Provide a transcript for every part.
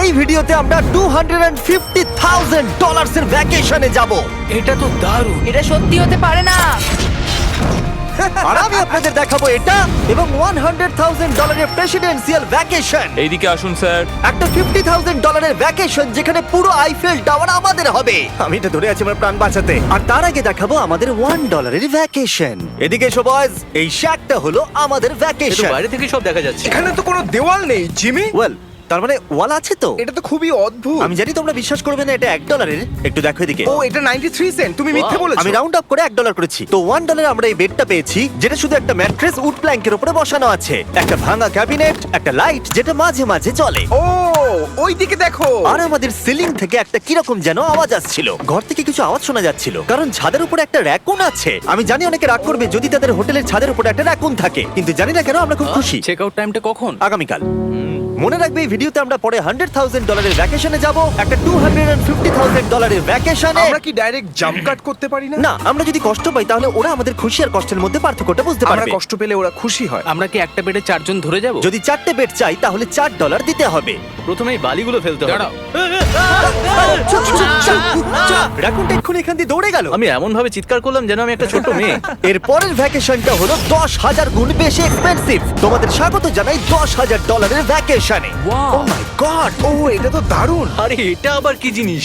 এই ভিডিওতে আমরা $250,000 এর ভ্যাকেশনে যাব। এটা তো দারুণ। এটা সত্যি হতে পারে না। আর আমি আপনাদের দেখাবো এটা এবং $100,000 এর প্রেসিডেন্সিয়াল ভ্যাকেশন। এইদিকে আসুন স্যার। একটা $50,000 এর ভ্যাকেশন যেখানে পুরো আইফেল টাওয়ার আমাদের হবে। আমি এটা ধরে আছি আমার প্রাণ বাঁচাতে। আর তার আগে দেখাবো আমাদের $1 এর ভ্যাকেশন। এদিকে এসো বয়স, এই শ্যাকটা হলো আমাদের এটা ভ্যাকেশন। বাইরে থেকে সব দেখা যাচ্ছে। এখানে তো কোনো দেওয়াল নেই জিমি। ওয়েল, তার মানে ওয়াল আছে তো? এটা তো খুবই অদ্ভুত। আমি জানি তোমরা বিশ্বাস করবে না এটা $1 এর। একটু দেখো এদিকে। ও এটা 93 সেন্ট। তুমি মিথ্যে বলেছো। আমি রাউন্ড আপ করে $1 করেছি। তো $1 আমরা এই বেডটা পেয়েছি যেটা শুধু একটা ম্যাট্রেস উড প্ল্যাঙ্কের উপরে বসানো আছে, একটা ভাঙা ক্যাবিনেট, একটা লাইট যেটা মাঝে মাঝে জ্বলে। ও ওইদিকে দেখো। আর আমাদের সিলিং থেকে একটা কিরকম যেন আওয়াজ আসছিল। ঘর থেকে কিছু আওয়াজ শোনা যাচ্ছিল কারণ ছাদের উপরে একটা র‍্যাকুন আছে। আমি জানি অনেকে রাগ করবে যদি তাদের হোটেলের ছাদের উপরে একটা র‍্যাকুন থাকে, কিন্তু জানি না কেন আমরা খুব খুশি। চেক আউট টাইমটা কখন? আগামীকাল। মনে রাখবে এই ভিডিওতে আমরা পরে $100,000 এর ভ্যাকেশনে যাব, একটা $250,000 এর ভ্যাকেশনে। আমরা কি ডাইরেক্ট জাম্প কাট করতে পারি না? না, আমরা যদি কষ্ট পাই তাহলে ওরা আমাদের খুশি আর কষ্টের মধ্যে পার্থক্যটা বুঝতে আমরা পারবে। কষ্ট পেলে ওরা খুশি হয়। আমরা কি একটা বেডে চারজন ধরে যাব? যদি 4টে বেড চাই তাহলে $4 দিতে হবে। প্রথমেই বালিগুলো ফেলতে হবে। রাকুনটা এক্ষুনি এখান দিয়ে দৌড়ে গেল। আমি এমন ভাবে চিৎকার করলাম যেন আমি একটা ছোট মেয়ে। এর পরের ভ্যাকেশনটা হলো 10,000 গুণ বেশি এক্সপেন্সিভ। তোমাদের স্বাগত জানাই $10,000 এর ভ্যাকেশনে। Wow! ও মাই গড! ও এটা তো দারুণ। আরে এটা আবার কি জিনিস?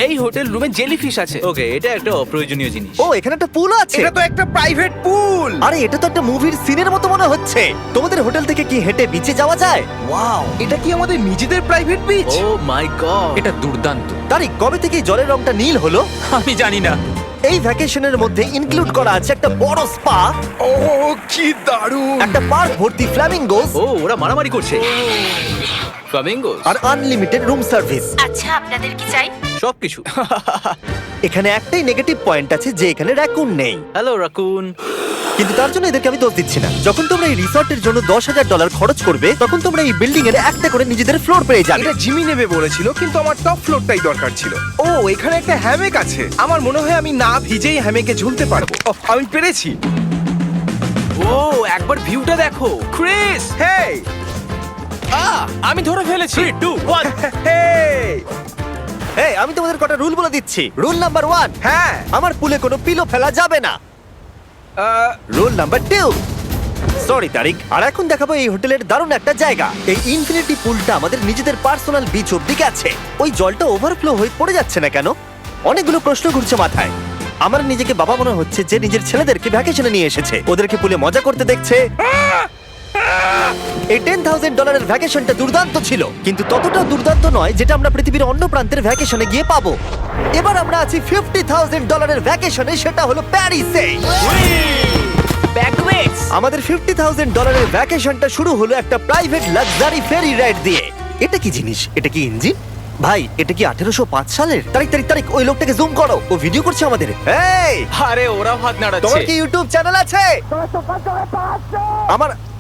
এই হোটেল রুমে জেলিফিশ আছে। ওকে, এটা একটা অপ্রয়োজনীয় জিনিস। ও এখানে একটা পুল আছে। এটা তো একটা প্রাইভেট পুল। আরে এটা তো একটা মুভির সিনের মতো মনে হচ্ছে। তোমাদের হোটেল থেকে কি হেঁটে বিচে যাওয়া যায়? ওয়াও, এটা কি আমাদের নিজেদের প্রাইভেট বিচ? ও মাই গড, এটা দুর্দান্ত। তারিক, কবে থেকে এই জলের রংটা নীল হলো? আমি জানি না। এই ভ্যাকেশনের মধ্যে ইনক্লুড করা আছে একটা বড় স্পা, ও কি দারুণ। একটা পার্ক ভর্তি ফ্ল্যামিঙ্গোস ও ওরা মারামারি করছে। ফ্লামিঙ্গোস আর আনলিমিটেড রুম সার্ভিস। আচ্ছা, আপনাদের কি চাই? সবকিছু। এখানে একটাই নেগেটিভ পয়েন্ট আছে যে এখানে র‍্যাকুন নেই, হ্যালো রাকুন। কিন্তু তার জন্য এদেরকে আমি দোষ দিচ্ছি না। যখন তোমরা এই রিসর্টের জন্য $10,000 খরচ করবে তখন তোমরা এই বিল্ডিং এর একটা করে নিজেদের ফ্লোর পেয়ে যাবে। এটা জিমি নেবে বলেছিল, কিন্তু আমার টপ ফ্লোরটাই দরকার ছিল। ও এখানে একটা হ্যামেক আছে। আমার মনে হয় আমি না ভিজেই হ্যামেকে ঝুলতে পারবো। আমি পেরেছি। ও একবার ভিউটা দেখো ক্রিস। হেই আমি ধরে ফেলেছি। 3 2 1 হেই। এই, আমি তোমাদের কটা রুল বলে দিচ্ছি। রুল নাম্বার 1, হ্যাঁ আমার পুলে কোনো পিলো ফেলা যাবে না। রুল নাম্বার 2, সরি তারিক। আর এখন দেখাবো এই হোটেলের দারুণ একটা জায়গা। এই ইনফিনিটি পুলটা আমাদের নিজেদের পার্সোনাল বিচ অব্দি গেছে। ওই জলটা ওভারফ্লো হয়ে পড়ে যাচ্ছে না কেন? অনেকগুলো প্রশ্ন ঘুরছে মাথায়। আমার নিজেকে বাবা মনে হচ্ছে যে নিজের ছেলেদেরকে ভ্যাকেশনে নিয়ে এসেছে, ওদেরকে পুলে মজা করতে দেখছে। এই $10,000 এর ভ্যাকেশনটা দুর্দান্ত ছিল, কিন্তু ততটা দুর্দান্ত নয় যেটা আমরা পৃথিবীর অন্য প্রান্তের ভ্যাকেশনে গিয়ে পাবো। এবার আমরা আছি $50,000 এর ভ্যাকেশনে, সেটা হলো প্যারিসে। ব্যাকওয়েটস। আমাদের $50,000 এর ভ্যাকেশনটা শুরু হলো একটা প্রাইভেট লাক্সারি ফেরি রাইড দিয়ে। এটা কি জিনিস? এটা কি ইঞ্জিন? ভাই, এটা কি 1805 সালের? তারিক তারিক তারিক, ওই লোকটাকে জুম করো, ও ভিডিও করছে আমাদের। এই, আরে ওরা হাত তোমার নাড়াচ্ছে। কি ইউটিউব চ্যানেল আছে?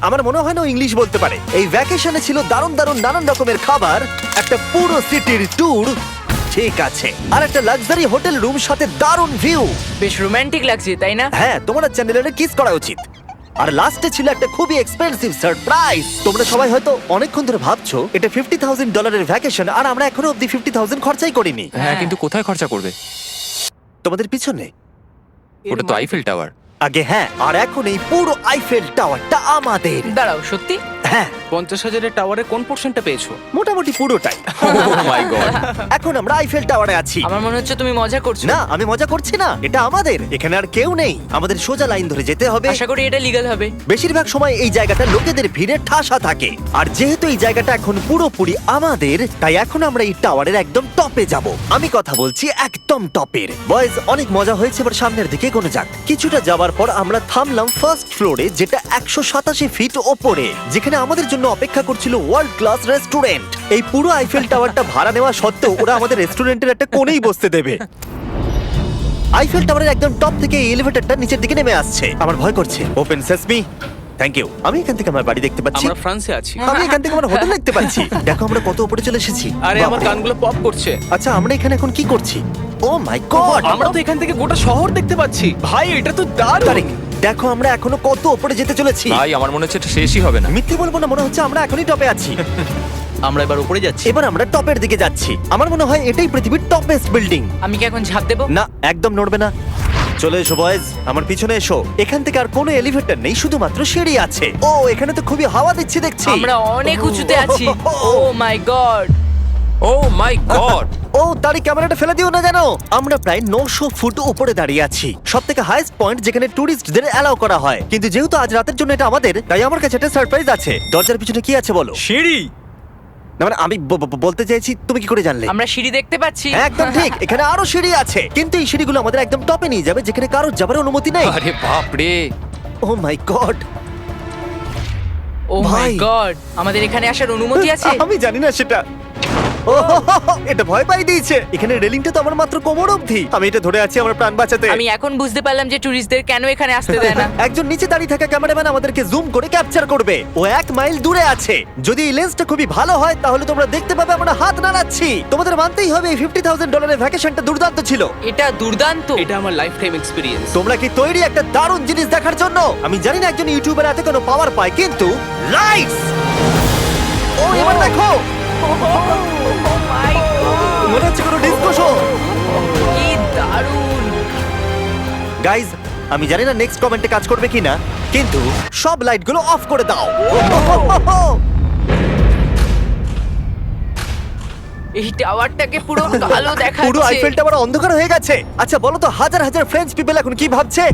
আমার মনে হয় না ও ইংলিশ বলতে পারে। এই ভ্যাকেশনে ছিল দারুণ দারুণ নানান রকমের খাবার, একটা পুরো সিটির ট্যুর, ঠিক আছে, আর একটা লাক্সারি হোটেল রুম সাথে দারুণ ভিউ। বেশ রোমান্টিক লাগছে, তাই না? হ্যাঁ, তোমার চ্যানেলে কিস করা উচিত। আর লাস্টে ছিল একটা খুবই এক্সপেন্সিভ সারপ্রাইজ। তোমরা সবাই হয়তো অনেকক্ষণ ধরে ভাবছো এটা $50,000 এর ভ্যাকেশন আর আমরা এখনো অব্দি 50,000 খরচাই করিনি। হ্যাঁ, কিন্তু কোথায় খরচা করবে? তোমাদের পিছনে ওটা তো আইফেল টাওয়ার। আগে হ্যাঁ, আর এখন এই পুরো আইফেল টাওয়ারটা আমাদের। দাঁড়াও, সত্যি? হ্যাঁ, 50,000 টাওয়ারের কোন পোরশনটা পেয়েছো? মোটামুটি পুরোটাই। ও মাই গড। এখন আমরা আইফেল টাওয়ারে আছি। আমার মনে হচ্ছে তুমি মজা করছো। না, আমি মজা করছি না, এটা আমাদের। এখানে আর কেউ নেই, আমাদের সোজা লাইন ধরে যেতে হবে। আশা করি এটা লিগ্যাল হবে। বেশিরভাগ সময় এই জায়গাটা লোকেদের ভিড়ে ঠাসা থাকে, আর যেহেতু এই জায়গাটা এখন পুরোপুরি আমাদের, তাই এখন আমরা এই টাওয়ারের একদম টপে যাব। আমি কথা বলছি একদম টপের। বয়েজ, অনেক মজা হয়েছে, এবার সামনের দিকে এগোনো যাক। কিছুটা যাওয়ার পর আমরা থামলাম ফার্স্ট ফ্লোরে, যেটা 187 ফিট ওপরে, যেখানে আমাদের জন্য অপেক্ষা করছিল ওয়ার্ল্ড ক্লাস রেস্টুরেন্ট। এই পুরো আইফেল টাওয়ারটা ভাড়া নেওয়া সত্ত্বেও ওরা আমাদের রেস্টুরেন্টের একটা কোণেই বসতে দেবে। আইফেল টাওয়ারের একদম টপ থেকে এই এলিভেটরটা নিচের দিকে নেমে আসছে। আমার ভয় করছে। Open sesame. Thank you. আমি এখান থেকে আমার বাড়ি দেখতে পাচ্ছি। আমরা ফ্রান্সে আছি। আমি এখান থেকে আমার হোটেল দেখতে পাচ্ছি। দেখো আমরা কত উপরে চলে এসেছি। আরে আমার বাপরে। কানগুলো পপ করছে। আচ্ছা, আমরা এখানে এখন কি করছি? ও মাই গড, আমরা তো এখান থেকে গোটা শহর দেখতে পাচ্ছি। ভাই এটা তো দারুণ। তারিক, দেখো আমরা এখনো কত উপরে যেতে চলেছি। ভাই আমার মনে হচ্ছে এটা শেষই হবে না। মিথ্যে বলবো না, মনে হচ্ছে আমরা এখনই টপে আছি। আমরা এবার উপরে যাচ্ছি। এবার আমরা টপের দিকে যাচ্ছি। আমার মনে হয় এটাই পৃথিবীর টপেস্ট বিল্ডিং। আমি কি এখন ঝাঁপ দেবো? না, একদম নড়বে না। চলে এসো বয়েজ, আমার পিছনে এসো। এখান থেকে আর কোনো এলিভেটর নেই, শুধুমাত্র সিঁড়ি আছে। ও, এখানে তো খুবই হাওয়া দিচ্ছে দেখছি। আমরা অনেক উঁচুতে আছি। ও মাই গড! ও মাই গড! ও, তারই ক্যামেরাটা ফেলে দিও না জানো। আমরা প্রায় 900 ফুট উপরে দাঁড়িয়ে আছি, সব থেকে হাইস্ট পয়েন্ট যেখানে টুরিস্টদের অ্যালাউ করা হয়। কিন্তু যেহেতু আজ রাতের জন্য এটা আমাদের, তাই আমার কাছে একটা সারপ্রাইজ আছে। দরজার পিছনে কি আছে বলো? সিঁড়ি। না মানে আমি বলতে চাইছি, তুমি কি করে জানলে? আমরা সিঁড়ি দেখতে পাচ্ছি। হ্যাঁ, একদম ঠিক, এখানে আরো সিঁড়ি আছে। কিন্তু এই সিঁড়িগুলো আমাদের একদম টপে নিয়ে যাবে, যেখানে কারোর যাবার অনুমতি নেই। আরে বাপ রে! ও মাই গড! ও মাই ভাই। গড! আমাদের এখানে আসার অনুমতি আছে? আমি জানি না সেটা। ও, এটা ভয় পাই দিয়েছে। এখানে রেলিংটা তো আমার মাত্র কোমর অবধি। আমি এটা ধরে আছি আমার প্রাণ বাঁচাতে। আমি এখন বুঝতে পারলাম যে টুরিস্টদের কেন এখানে আসতে দেয় না। একজন নিচে দাঁড়িয়ে থাকা ক্যামেরাম্যান আমাদেরকে জুম করে ক্যাপচার করবে। ও 1 মাইল দূরে আছে। যদি এই লেন্সটা খুবই ভালো হয় তাহলে তোমরা দেখতে পাবে আমরা হাত নাড়াচ্ছি। তোমাদের মানতেই হবে এই $50,000 ভ্যাকেশনটা দুর্দান্ত ছিল। এটা দুর্দান্ত। এটা আমার লাইফ টাইম এক্সপিরিয়েন্স। তোমরা কি তৈরি একটা দারুণ জিনিস দেখার জন্য? আমি জানি না একজন ইউটিউবার এত কোনো পাওয়ার পায়, কিন্তু লাইটস! ও, এবার দেখো, ও মাই গড! মনে হচ্ছে কোনো ডিসকো শো। কি দারুণ! গাইজ, আমি জানি না নেক্সট কমেন্টে কাজ করবে কিনা, কিন্তু সব লাইটগুলো অফ করে দাও। এই টাওয়ারটাকে পুরো কালো দেখাচ্ছে। পুরো আইফেল টাওয়ার অন্ধকার হয়ে গেছে। আচ্ছা বলো তো, হাজার হাজার ফ্রেঞ্চ পিপল এখন কি ভাবছে?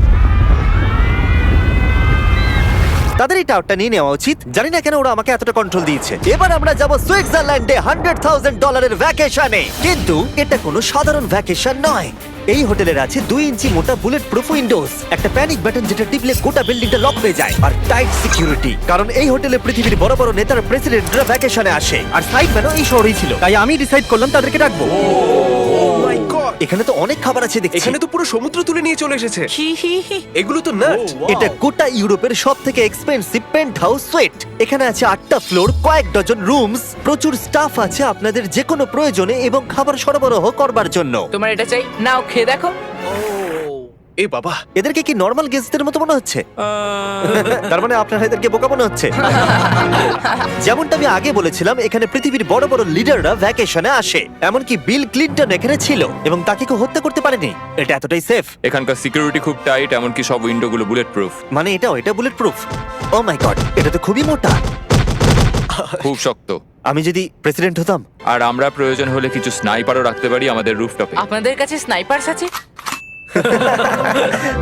তাদের এই টাওয়ারটা নিয়ে নেওয়া উচিত। জানি না কেন ওরা আমাকে এতটা কন্ট্রোল দিয়েছে। এবার আমরা যাব সুইজারল্যান্ডে $100,000 ভ্যাকেশনে। কিন্তু এটা কোনো সাধারণ ভ্যাকেশন নয়। এই হোটেলের আছে 2 ইঞ্চি মোটা বুলেট প্রুফ উইন্ডোজ, একটা প্যানিক বাটন যেটা টিপলে গোটা বিল্ডিংটা লক হয়ে যায়, আর টাইট সিকিউরিটি। কারণ এই হোটেলে পৃথিবীর বড় বড় নেতার প্রেসিডেন্টরা ভ্যাকেশনে আসে। আর সাইডম্যানও এই শহরেই ছিল, তাই আমি ডিসাইড করলাম তাদেরকে ডাকবো। ও মাই গড, এখানে তো অনেক খাবার আছে দেখছি। এখানে তো পুরো সমুদ্র তুলে নিয়ে চলে এসেছে। হি হি হি। এগুলো তো নাট। এটা গোটা ইউরোপের সব থেকে এক্সপেন্সিভ পেন্ট হাউস সুইট। এখানে আছে 8টা ফ্লোর, কয়েক ডজন রুমস, প্রচুর স্টাফ আছে আপনাদের যে কোনো প্রয়োজনে এবং খাবার সরবরাহ করবার জন্য। তোমার এটা চাই? নাও খেয়ে দেখো। এ বাবা, এদেরকে কি নর্মাল গেস্টদের মতো মনে হচ্ছে? তার মানে আপনারা এদেরকে বোকা মনে হচ্ছে। যেমনটা আমি আগে বলেছিলাম, এখানে পৃথিবীর বড় বড় লিডাররা ভ্যাকেশনে আসে। এমনকি বিল ক্লিনটন এখানে ছিল এবং তাকে কেউ হত্যা করতে পারেনি। এটা এতটাই সেফ। এখানকার সিকিউরিটি খুব টাইট, এমনকি সব উইন্ডোগুলো বুলেট প্রুফ। মানে এটা বুলেট প্রুফ। ও মাই গড, এটা তো খুবই মোটা। খুব শক্ত। আমি যদি প্রেসিডেন্ট হতাম। আর আমরা প্রয়োজন হলে কিছু স্নাইপারও রাখতে পারি আমাদের রুফটপে। আপনাদের কাছে স্নাইপারস আছে?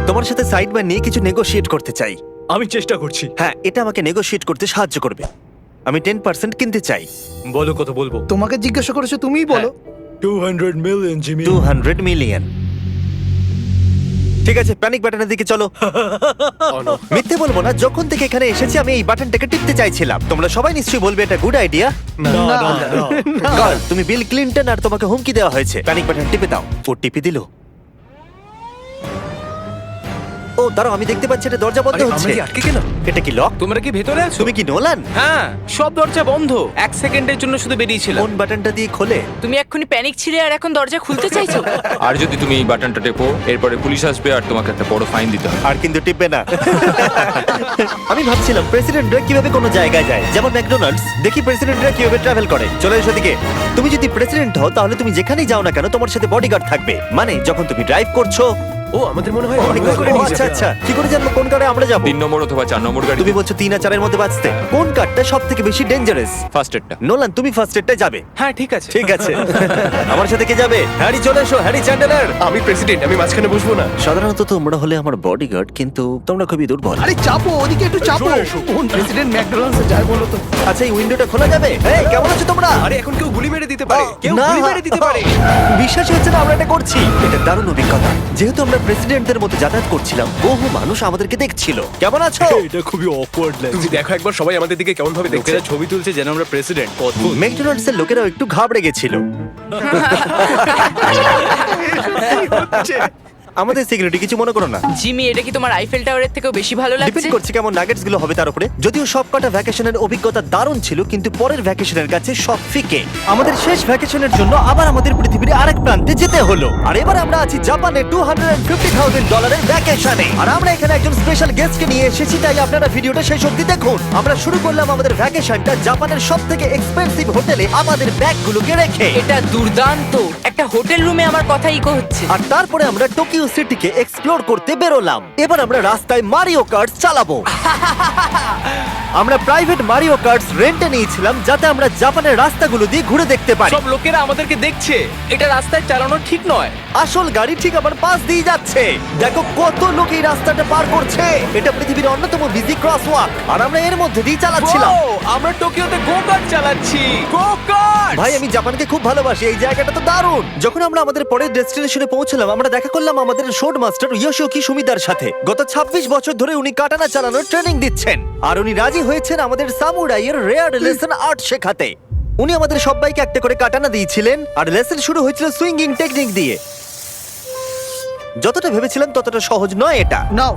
তোমার সাথে সাইডম্যান নিয়ে কিছু নেগোশিয়েট করতে চাই। আমি চেষ্টা করছি। হ্যাঁ, এটা আমাকে নেগোশিয়েট করতে সাহায্য করবে। আমি 10% কিনতে চাই। বলো কত বলবো? তোমাকে জিজ্ঞাসা করেছো, তুমিই বলো। 200 মিলিয়ন জিমি। 200 মিলিয়ন। ঠিক আছে, প্যানিক বাটনের দিকে চলো। মিথ্যে বলবো না, যখন থেকে এখানে এসেছি আমি এই বাটনটাকে টিপতে চাইছিলাম। তোমরা সবাই নিশ্চয়ই বলবে এটা গুড আইডিয়া। কারণ তুমি বিল ক্লিনটন আর তোমাকে হুমকি দেওয়া হয়েছে। প্যানিক বাটন টিপে দাও। ও টিপে দিল। ও দাঁড়াও, আমি দেখতে পাচ্ছি এটা দরজা বন্ধ আরে, আমরা হচ্ছে। কি আটকে গেলাম? এটা কি লক? তোমরা কি ভেতরে আছো? তুমি কি নোলান? হ্যাঁ, সব দরজা বন্ধ। 1 সেকেন্ডের জন্য শুধু বেরিয়েছিলাম। কোন বাটনটা দিয়ে খোলে? তুমি এক্ষুনি প্যানিক ছিলে আর এখন দরজা খুলতে চাইছো? আর যদি তুমি এই বাটনটা টেপো, এরপরে পুলিশ আসবে আর তোমাকে একটা বড় ফাইন দিতে হবে। আর কিন্তু টিপবে না। আমি ভাবছিলাম প্রেসিডেন্টরা কিভাবে কোনো জায়গায় যায়, যেমন ম্যাকডোনাল্ডস। দেখি প্রেসিডেন্টরা কিভাবে ট্রাভেল করে। চলে এসো দিকে। তুমি যদি প্রেসিডেন্ট হও তাহলে তুমি যেখানেই যাও না কেন তোমার সাথে বডিগার্ড থাকবে। মানে যখন তুমি ড্রাইভ করছো। ও, আমাদের মনে হয় ও, অনেক করে নিয়ে আচ্ছা যাবে। আচ্ছা, কি করে জানবো কোন কারে আমরা যাবো? 3 নম্বর অথবা 4 নম্বর গাড়ি। তুমি বলছো 3 আর 4 এর মধ্যে বাঁচতে। কোন কারটা সব থেকে বেশি ডেঞ্জারাস? ফার্স্ট এডটা। নোলান, তুমি ফার্স্ট এডটা যাবে। হ্যাঁ, ঠিক আছে। ঠিক আছে। আমার সাথে কে যাবে? হ্যারি, চলে এসো। Harry Chandler. আমি প্রেসিডেন্ট, আমি মাঝখানে বসবো না। সাধারণত তোমরা হলে আমার বডিগার্ড, কিন্তু তোমরা খুবই দুর্বল। আরে চাপো, ওদিকে একটু চাপো। কোন প্রেসিডেন্ট ম্যাকডোনাল্ডসে যায় বলো তো? আচ্ছা, এই উইন্ডোটা খোলা যাবে? এই, কেমন আছো তোমরা? আরে, এখন কেউ গুলি মেরে দিতে পারে। কেউ না, গুলি মেরে দিতে পারে। বিশ্বাসই হচ্ছে না আমরা এটা করছি। এটা দারুণ অভিজ্ঞতা। যেহেতু আমরা প্রেসিডেন্টদের মতো যাতায়াত করছিলাম, বহু মানুষ আমাদেরকে দেখছিল। কেমন আছো? এটা খুবই অকওয়ার্ড তুমি লাগছে। দেখো একবার সবাই আমাদের দিকে কেমন ভাবে দেখছে। লোকেরা ছবি তুলছে যেন আমরা প্রেসিডেন্ট। অদ্ভুত। ম্যাকডোনাল্ডস এর লোকেরাও একটু ঘাবড়ে গেছিল। আমাদের সিকিউরিটি কিছু মনে করো না। জিমি, এটা কি তোমার আইফেল টাওয়ারের থেকেও বেশি ভালো লাগছে? ডিপেন্ড করছে কেমন নাগেটস গুলো হবে তার উপরে। যদিও সবকটা ভ্যাকেশনের অভিজ্ঞতা দারুণ ছিল, কিন্তু পরের ভ্যাকেশনের কাছে সব ফিকে। আমাদের শেষ ভ্যাকেশনের জন্য আবার আমাদের পৃথিবীর আরেক প্রান্তে যেতে হলো। আর এবার আমরা আছি জাপানে $250,000 ভ্যাকেশনে। আর আমরা এখানে একজন স্পেশাল গেস্টকে নিয়ে এসেছি, তাই আপনারা ভিডিওটা শেষ অবধি দেখুন। আমরা শুরু করলাম আমাদের ভ্যাকেশনটা জাপানের সবথেকে এক্সপেন্সিভ হোটেলে আমাদের ব্যাগগুলোকে রেখে। এটা দুর্দান্ত। একটা হোটেল রুমে আমার কথা ইকো হচ্ছে। আর তারপরে আমরা টোকিও সিটিকে এক্সপ্লোর করতে বেরোলাম। এবার আমরা রাস্তায় মারিও কার্টস চালাবো। আমরা প্রাইভেট মারিও কার্টস রেন্টে নিয়েছিলাম, যাতে আমরা জাপানের রাস্তাগুলো দিয়ে ঘুরে দেখতে পারি। সব লোকেরা আমাদেরকে দেখছে, এটা রাস্তায় চালানো ঠিক নয়। আসল গাড়ি ঠিক আমার পাশ দিয়ে যাচ্ছে। দেখো কত লোক এই রাস্তাটা পার করছে। এটা পৃথিবীর অন্যতম বিজি ক্রসওয়াক, আর আমরা এর মধ্যে দিয়ে চালাচ্ছিলাম। ও, আমরা টোকিওতে গো কার্ট চালাচ্ছি। গো কার্ট! ভাই, আমি জাপানকে খুব ভালোবাসি। এই জায়গাটা তো দারুণ। যখন আমরা আমাদের পরের ডেস্টিনেশনে পৌঁছলাম, আমরা দেখা করলাম আমাদের শোড মাস্টার ইয়োশিওকি সুমিদার সাথে। গত 26 বছর ধরে উনি কাটানা চালানোর ট্রেনিং দিচ্ছেন, আর উনি রাজি হয়েছেন আমাদের সামুরাইয়ের রেয়ার লেসন আর্ট শেখাতে। উনি আমাদের সবাইকে একটা করে কাটানা দিয়েছিলেন, আর লেসন শুরু হয়েছিল সুইঙ্গিং টেকনিক দিয়ে। যতটা ভেবেছিলাম ততটা সহজ নয় এটা। নাও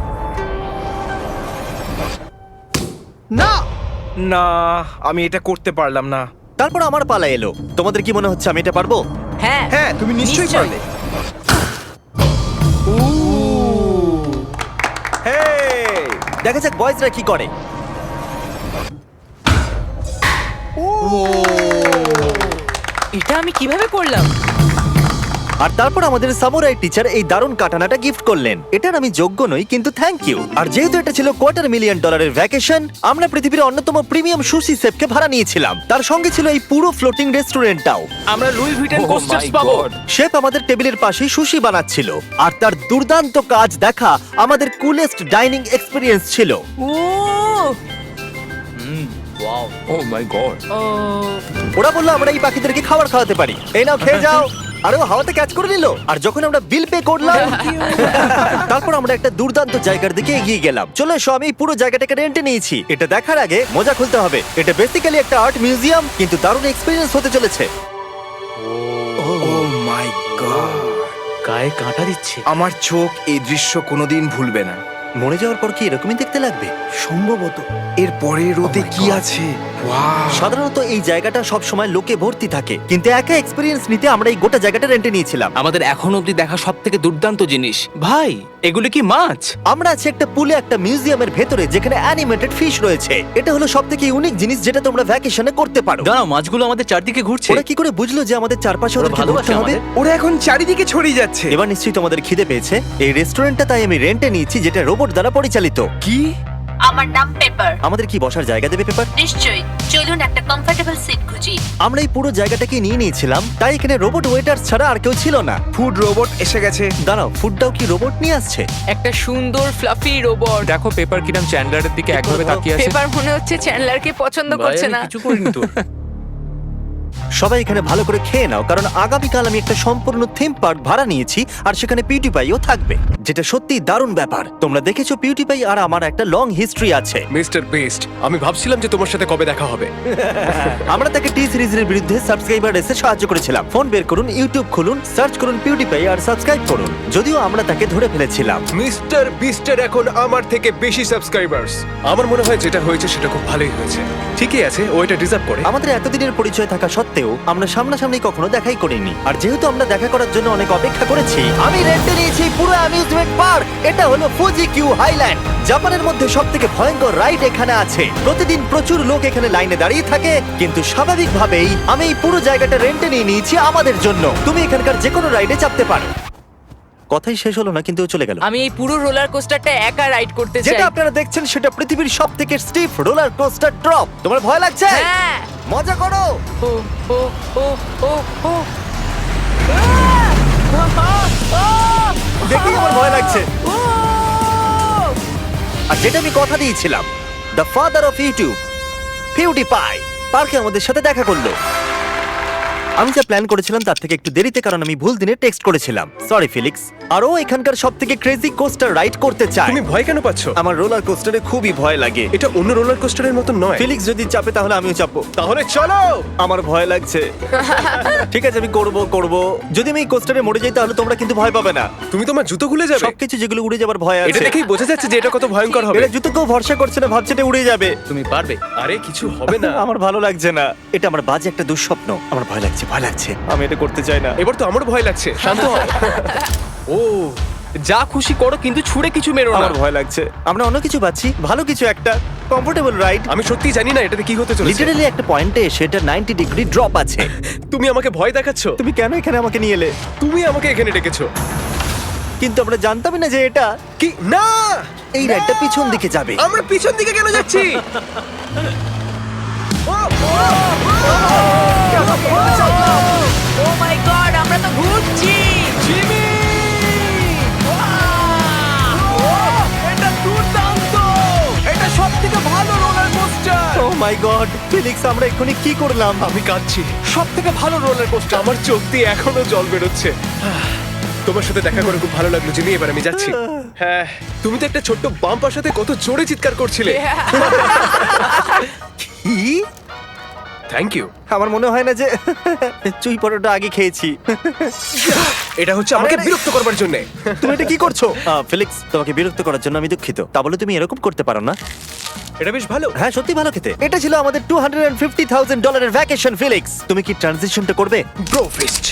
না না, আমি এটা করতে পারলাম না। তারপর আমার পালা এলো। তোমাদের কি মনে হচ্ছে আমি এটা পারবো? হ্যাঁ হ্যাঁ, তুমি নিশ্চয়ই পারবে। হেই! দেখা যাক বয়েজরা কি করে। এটা আমি কিভাবে করলাম? আর তারপর আমাদের সামুরাই টিচার এই দারুণ কাটানাটা গিফট করলেন। এটার আমি যোগ্য নই, কিন্তু থ্যাংক ইউ। আর যেহেতু এটা ছিল $250,000 ভ্যাকেশন, আমরা পৃথিবীর অন্যতম প্রিমিয়াম সুশি শেফকে ভাড়া নিয়েছিলাম। তার সঙ্গে ছিল এই পুরো ফ্লোটিং রেস্টুরেন্টটাও। আমরা Louis Vuitton Oh coasters my পাবো। God! শেফ আমাদের টেবিলের পাশেই সুশি বানাচ্ছিল, আর তার দুর্দান্ত কাজ দেখা আমাদের কুলেস্ট ডাইনিং এক্সপিরিয়েন্স ছিল। ও ওয়াও! ও মাই গড! ও ওরা বললো আমরা এই পাখিদেরকে খাবার খাওয়াতে পারি, এই নাও খেয়ে যাও। আরে ও হাওয়াতে ক্যাচ করে নিল। আর যখন আমরা বিল পে করলাম, তারপর আমরা একটা দুর্দান্ত জায়গার দিকে এগিয়ে গেলাম। চলো এসো, আমি এই পুরো জায়গাটাকে রেন্টে নিয়েছি। এটা দেখার আগে মজা খুলতে হবে। এটা বেসিক্যালি একটা আর্ট মিউজিয়াম, কিন্তু দারুণ এক্সপেরিয়েন্স হতে চলেছে। ও মাই গড! গায়ে কাঁটা দিচ্ছে। আমার চোখ এই দৃশ্য কোনোদিন ভুলবে না। মরে যাওয়ার পর কি এরকমই দেখতে লাগবে? সম্ভবত এর পরে রোদে Oh my কি God! আছে? ওয়াও! সাধারণত এই জায়গাটা সব সময় লোকে ভর্তি থাকে, কিন্তু একা এক্সপেরিয়েন্স নিতে আমরা এই গোটা জায়গাটা রেন্টে নিয়েছিলাম। আমাদের এখন অবধি দেখা সবথেকে দুর্দান্ত জিনিস। ভাই, এগুলো কি মাছ? আমরা আছি একটা পুলে, একটা মিউজিয়ামের ভেতরে, যেখানে অ্যানিমেটেড ফিশ রয়েছে। এটা হলো সবথেকে ইউনিক জিনিস যেটা তোমরা ভ্যাকেশনে করতে পারো। দাঁড়াও, মাছগুলো আমাদের চারদিকে ঘুরছে। ওরা কি করে বুঝলো যে আমাদের চারপাশে ওদেরকে ভালোবাসে ঘুরতে হবে? আমাদের। ওরা এখন চারিদিকে ছড়িয়ে যাচ্ছে। এবার নিশ্চয়ই তোমাদের খিদে পেয়েছে। এই রেস্টুরেন্টটা তাই আমি রেন্টে নিয়েছি, যেটা রোবট দ্বারা পরিচালিত। কি? আমার নাম পেপার। আমাদের কি বসার জায়গা দেবে পেপার? নিশ্চয়ই, চলুন একটা কমফোর্টেবল সিট খুঁজি। আমরা এই পুরো জায়গাটাকে নিয়ে নিয়েছিলাম, তাই এখানে রোবট ওয়েটার ছাড়া আর কেউ ছিল না। ফুড রোবট এসে গেছে। দাঁড়াও, ফুডটাও কি রোবট নিয়ে আসছে? একটা সুন্দর ফ্লাফি রোবট। দেখো পেপার কিরাম চ্যান্ডলারের দিকে একভাবে তাকিয়ে আছে। পেপার মনে হচ্ছে চ্যান্ডলারকে পছন্দ ভাই, করছে আমি না। কিছু করিনি তো। সবাই এখানে ভালো করে খেয়ে নাও, কারণ আগামীকাল আমি একটা সম্পূর্ণ থিম পার্ক ভাড়া নিয়েছি, আর সেখানে পিউটিপাইও থাকবে, যেটা সত্যি দারুণ ব্যাপার। তোমরা দেখেছো পিউটিপাই আর আমার একটা লং হিস্ট্রি আছে। মিস্টার বেস্ট, আমি ভাবছিলাম যে তোমার সাথে কবে দেখা হবে। আমরা তাকে টি সিরিজের বিরুদ্ধে সাবস্ক্রাইবার রেসে সাহায্য করেছিলাম। ফোন বের করুন, ইউটিউব খুলুন, সার্চ করুন পিউটিপাই আর সাবস্ক্রাইব করুন। যদিও আমরা তাকে ধরে ফেলেছিলাম। মিস্টার বিস্টের এখন আমার থেকে বেশি সাবস্ক্রাইবার্স। আমার মনে হয় যেটা হয়েছে সেটা খুব ভালোই হয়েছে। ঠিকই আছে, ও এটা ডিজার্ভ করে। আমাদের এতদিনের পরিচয় থাকা সত্ত্বেও আমরা সামনাসামনি কখনো দেখাই করিনি। আর যেহেতু আমরা দেখা করার জন্য অনেক অপেক্ষা করেছি, আমি রেন্টে নিয়েছি পুরো অ্যামিউজমেন্ট পার্ক। এটা হলো ফুজি কিউ হাইল্যান্ড। জাপানের মধ্যে সবথেকে ভয়ঙ্কর রাইড এখানে আছে। প্রতিদিন প্রচুর লোক এখানে লাইনে দাঁড়িয়ে থাকে, কিন্তু স্বাভাবিকভাবেই আমি এই পুরো জায়গাটা রেন্টে নিয়ে নিয়েছি আমাদের জন্য। তুমি এখানকার যে কোনো রাইডে চাপতে পারো। কথাই শেষ হলো না, কিন্তু ও চলে গেল। আমি এই পুরো রোলার কোস্টারটা একা রাইড করতে চাই। যেটা আপনারা দেখছেন সেটা পৃথিবীর সবথেকে স্টিফ রোলার কোস্টার ড্রপ। তোমার ভয় লাগছে? হ্যাঁ। মজা করো। ও ও ও ও ও দেখেই আমার ভয় লাগছে। আর যেটা আমি কথা দিয়েছিলাম, দ্য ফাদার অফ ইউটিউব, পিউটিপাই পার্কে আমাদের সাথে দেখা করলো। আমি যা প্ল্যান করেছিলাম তার থেকে একটু দেরিতে, কারণ আমি ভুল দিনে টেক্সট করেছিলাম। সরি ফিলিক্স। আর ও এখানকার সব থেকে ক্রেজি কোস্টার রাইড করতে চায়। তুমি ভয় কেন পাচ্ছ? আমার রোলার কোস্টারে খুবই ভয় লাগে। এটা অন্য রোলার কোস্টারের মতো নয়। ফিলিক্স যদি চাপে তাহলে আমিও চাপবো। তাহলে চলো। আমার ভয় লাগছে। ঠিক আছে, আমি করব। যদি আমি এই কোস্টারে মরে যাই তাহলে তোমরা কিন্তু ভয় পাবে না। তুমি তোমার জুতো খুলে যাবে। সবকিছু যেগুলো উড়ে যাবার ভয় এটা আছে। দেখেই বোঝা যাচ্ছে যে এটা কত ভয়ঙ্কর হবে। এরা জুতো কেউ ভরসা করছে না, ভাবছে এটা উড়ে যাবে। তুমি পারবে। আরে কিছু হবে না। আমার ভালো লাগছে না। এটা আমার বাজে একটা দুঃস্বপ্ন। আমার ভয় লাগছে। আমি এটা করতে চাই না। এবার তো আমার ভয় লাগছে। শান্ত হও। ও যা খুশি করো, কিন্তু ছুঁড়ে কিছু মেরো না। আমার ভয় লাগছে। আমরা অন্য কিছু পাচ্ছি, ভালো কিছু, একটা কমফোর্টেবল রাইড। আমি সত্যি জানি না এটাতে কি হতে চলেছে। লিটারালি একটা পয়েন্টে এসে এটা 90 ডিগ্রি ড্রপ আছে। তুমি আমাকে ভয় দেখাচ্ছ। তুমি কেন এখানে আমাকে নিয়ে এলে? তুমি আমাকে এখানে ডেকেছো। কিন্তু আমরা জানতামই না যে এটা কি না, এই রাইডটা পিছন দিকে যাবে। আমরা পিছন দিকে কেন যাচ্ছি? ও মাই গড, আমরা তো ঘুরছি। জিমি! এটা দুর্দান্ত! এটা সবথেকে ভালো রোলার কোস্টার। ও মাই গড, ফিলিক্স, আমরা এক্ষুনি কি করলাম? আমি কাঁদছি। সবথেকে ভালো রোলার কোস্টার। আমার চোখ দিয়ে এখনো জল বেরোচ্ছে। তোমার সাথে দেখা করে খুব ভালো লাগলো জিমি। এবার আমি যাচ্ছি। হ্যাঁ, তুমি তো একটা ছোট্ট বাম্পার সাথে কত জোরে চিৎকার করছিলে। কি? Thank you. আমার মনে হয় না যে চুই পরোটা আগে খেয়েছি। এটা হচ্ছে আমাকে আরে, বিরক্ত করবার জন্য। তুমি এটা কি করছো? ফিলিক্স, তোমাকে বিরক্ত করার জন্য আমি দুঃখিত। তা বলে তুমি এরকম করতে পারো না। এটা বেশ ভালো। হ্যাঁ, সত্যি ভালো খেতে। এটা ছিল আমাদের $250,000 ভ্যাকেশন। ফিলিক্স, তুমি কি ট্রানজিশনটা করবে? Bro feast.